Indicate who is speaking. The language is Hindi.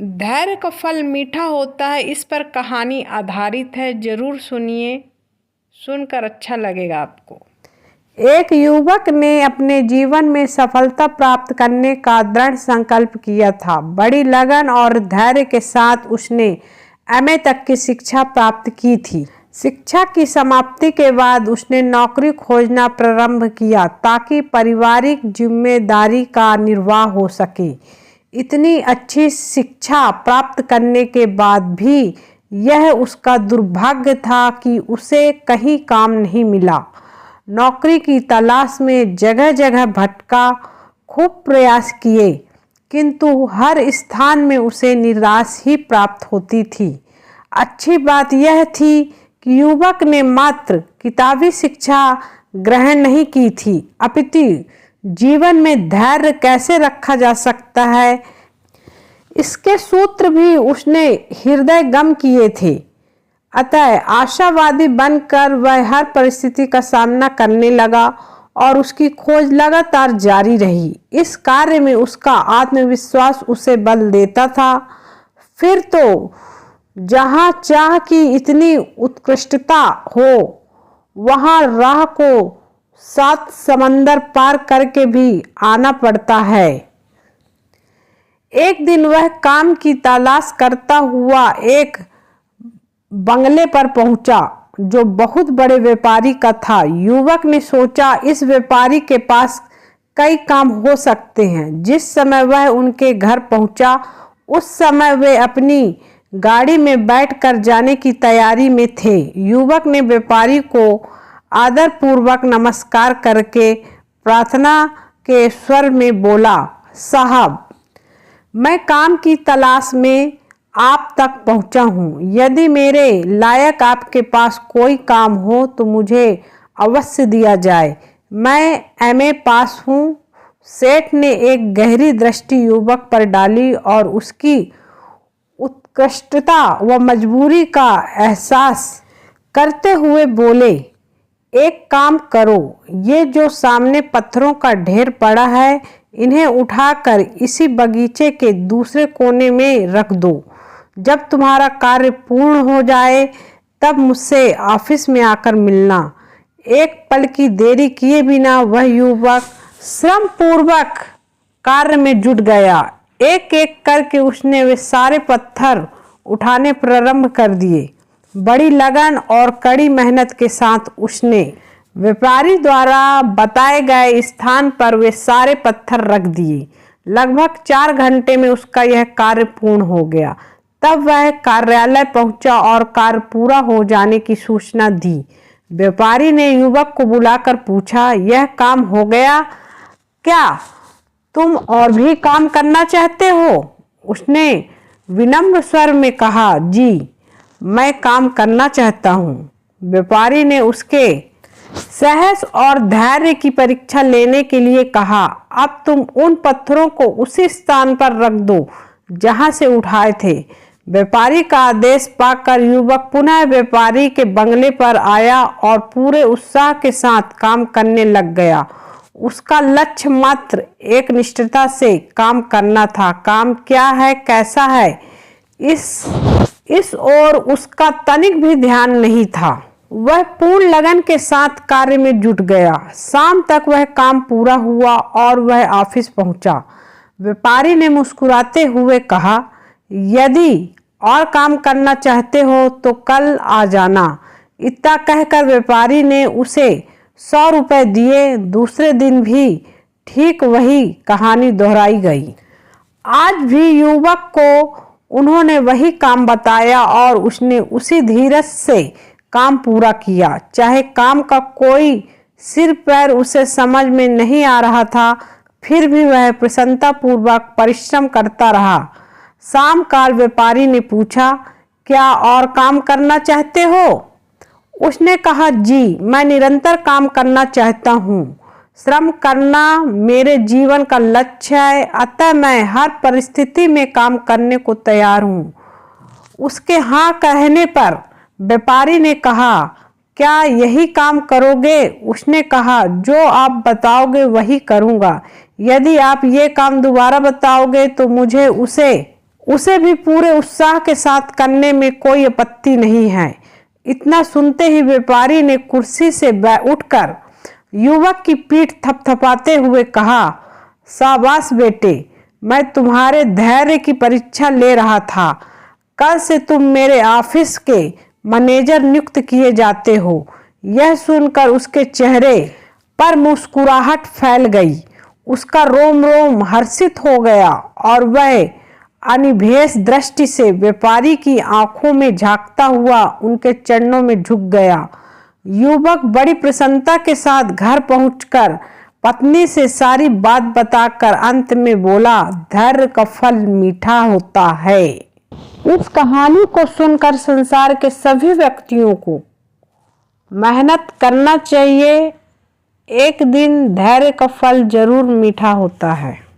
Speaker 1: धैर्य का फल मीठा होता है, इस पर कहानी आधारित है। जरूर सुनिए, सुनकर अच्छा लगेगा आपको।
Speaker 2: एक युवक ने अपने जीवन में सफलता प्राप्त करने का दृढ़ संकल्प किया था। बड़ी लगन और धैर्य के साथ उसने एमए तक की शिक्षा प्राप्त की थी। शिक्षा की समाप्ति के बाद उसने नौकरी खोजना प्रारंभ किया ताकि पारिवारिक जिम्मेदारी का निर्वाह हो सके। इतनी अच्छी शिक्षा प्राप्त करने के बाद भी यह उसका दुर्भाग्य था कि उसे कहीं काम नहीं मिला। नौकरी की तलाश में जगह जगह भटका, खूब प्रयास किए, किंतु हर स्थान में उसे निराश ही प्राप्त होती थी। अच्छी बात यह थी कि युवक ने मात्र किताबी शिक्षा ग्रहण नहीं की थी, अपितु जीवन में धैर्य कैसे रखा जा सकता है, इसके सूत्र भी उसने हृदयंगम किए थे। अतः आशावादी बनकर वह हर परिस्थिति का सामना करने लगा और उसकी खोज लगातार जारी रही। इस कार्य में उसका आत्मविश्वास उसे बल देता था। फिर तो जहाँ चाह की इतनी उत्कृष्टता हो, वहाँ राह को 7 समंदर पार करके भी आना पड़ता है। एक दिन वह काम की तलाश करता हुआ एक बंगले पर पहुंचा जो बहुत बड़े व्यापारी का था। युवक ने सोचा इस व्यापारी के पास कई काम हो सकते हैं। जिस समय वह उनके घर पहुंचा, उस समय वे अपनी गाड़ी में बैठकर जाने की तैयारी में थे। युवक ने व्यापारी को आदरपूर्वक नमस्कार करके प्रार्थना के स्वर में बोला, साहब, मैं काम की तलाश में आप तक पहुंचा हूं। यदि मेरे लायक आपके पास कोई काम हो तो मुझे अवश्य दिया जाए। मैं एमए पास हूं। सेठ ने एक गहरी दृष्टि युवक पर डाली और उसकी उत्कृष्टता व मजबूरी का एहसास करते हुए बोले, एक काम करो, ये जो सामने पत्थरों का ढेर पड़ा है, इन्हें उठाकर इसी बगीचे के दूसरे कोने में रख दो। जब तुम्हारा कार्य पूर्ण हो जाए तब मुझसे ऑफिस में आकर मिलना। एक पल की देरी किए बिना वह युवक श्रम पूर्वक कार्य में जुट गया। एक एक करके उसने वे सारे पत्थर उठाने प्रारंभ कर दिए। बड़ी लगन और कड़ी मेहनत के साथ उसने व्यापारी द्वारा बताए गए स्थान पर वे सारे पत्थर रख दिए। लगभग 4 घंटे में उसका यह कार्य पूर्ण हो गया। तब वह कार्यालय पहुंचा और कार्य पूरा हो जाने की सूचना दी। व्यापारी ने युवक को बुलाकर पूछा, यह काम हो गया क्या? तुम और भी काम करना चाहते हो? उसने विनम्र स्वर में कहा, जी, मैं काम करना चाहता हूँ। व्यापारी ने उसके साहस और धैर्य की परीक्षा लेने के लिए कहा, अब तुम उन पत्थरों को उसी स्थान पर रख दो जहां से उठाए थे। व्यापारी का आदेश पाकर युवक पुनः व्यापारी के बंगले पर आया और पूरे उत्साह के साथ काम करने लग गया। उसका लक्ष्य मात्र एक निष्ठता से काम करना था। काम क्या है, कैसा है, इस ओर उसका तनिक भी ध्यान नहीं था। वह पूर्ण लगन के साथ कार्य में जुट गया। शाम तक वह काम पूरा हुआ और वह ऑफिस पहुंचा। व्यापारी ने मुस्कुराते हुए कहा, यदि और काम करना चाहते हो तो कल आ जाना। इतना कहकर व्यापारी ने उसे 100 रुपये दिए। दूसरे दिन भी ठीक वही कहानी दोहराई गई। आज भी युवक को उन्होंने वही काम बताया और उसने उसी धीरज से काम पूरा किया। चाहे काम का कोई सिर पैर उसे समझ में नहीं आ रहा था, फिर भी वह प्रसन्नतापूर्वक परिश्रम करता रहा। शाम काल व्यापारी ने पूछा, क्या और काम करना चाहते हो? उसने कहा, जी, मैं निरंतर काम करना चाहता हूँ। श्रम करना मेरे जीवन का लक्ष्य है, अतः मैं हर परिस्थिति में काम करने को तैयार हूँ। उसके हाँ कहने पर व्यापारी ने कहा, क्या यही काम करोगे? उसने कहा, जो आप बताओगे वही करूँगा। यदि आप ये काम दोबारा बताओगे तो मुझे उसे भी पूरे उत्साह के साथ करने में कोई आपत्ति नहीं है। इतना सुनते ही व्यापारी ने कुर्सी से उठकर युवक की पीठ थपथपाते हुए कहा, शाबाश बेटे, मैं तुम्हारे धैर्य की परीक्षा ले रहा था। कल से तुम मेरे ऑफिस के मैनेजर नियुक्त किए जाते हो। यह सुनकर उसके चेहरे पर मुस्कुराहट फैल गई। उसका रोम रोम हर्षित हो गया और वह अनिभेश दृष्टि से व्यापारी की आंखों में झांकता हुआ उनके चरणों में झुक गया। युवक बड़ी प्रसन्नता के साथ घर पहुंचकर पत्नी से सारी बात बताकर अंत में बोला, धैर्य का फल मीठा होता है। इस कहानी को सुनकर संसार के सभी व्यक्तियों को मेहनत करना चाहिए। एक दिन धैर्य का फल जरूर मीठा होता है।